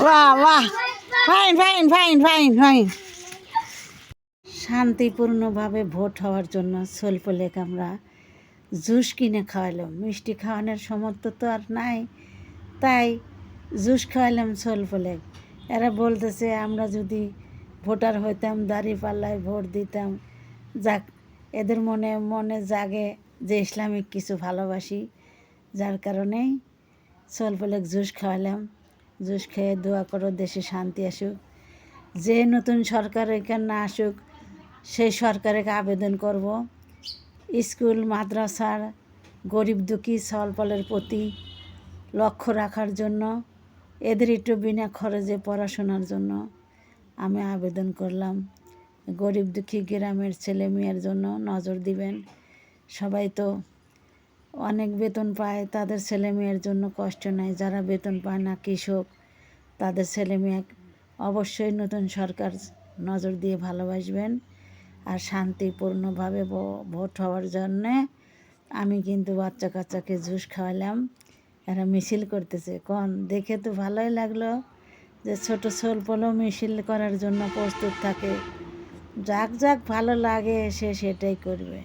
বাহ বাহ, fine fine fine fine fine. শান্তিপূর্ণভাবে ভোট হওয়ার জন্য সলফলেক আমরা জুস কিনে খাওয়ালাম। মিষ্টি খাওয়ানোর সামর্থ্য তো আর নাই, তাই জুস খাওয়ালাম সলফলেক। এরা বলতেছে আমরা যদি ভোটার হইতাম দাঁড়িপাল্লায় ভোট দিতাম। যাক, এদের মনে মনে জাগে যে ইসলামিক কিছু ভালোবাসি, যার কারণেই সলফলেক জুস খাওয়ালাম। জুস খেয়ে দোয়া করো দেশে শান্তি আসুক। যে নতুন সরকার এখানে না আসুক, সেই সরকারকে আবেদন করব স্কুল মাদ্রাসার গরিব দুঃখী সলফলের প্রতি লক্ষ্য রাখার জন্য, এদের একটু বিনা খরচে পড়াশোনার জন্য আমি আবেদন করলাম। গরিব দুঃখী গ্রামের ছেলে মেয়ের জন্য নজর দিবেন। সবাই তো অনেক বেতন পায়, তাদের ছেলে মেয়ের জন্য কষ্ট নাই। যারা বেতন পায় না, কৃষক, তাদের ছেলে মেয়ে অবশ্যই নতুন সরকার নজর দিয়ে ভালোবাসবেন। আর শান্তিপূর্ণভাবে ভোট হওয়ার জন্যে আমি কিন্তু বাচ্চা কাচ্চাকে জুস খাওয়ালাম। এরা মিছিল করতেছে, দেখে তো ভালোই লাগলো যে ছোট সলফলও মিছিল করার জন্য প্রস্তুত থাকে। যাক যাক, ভালো লাগে, সে সেটাই করবে।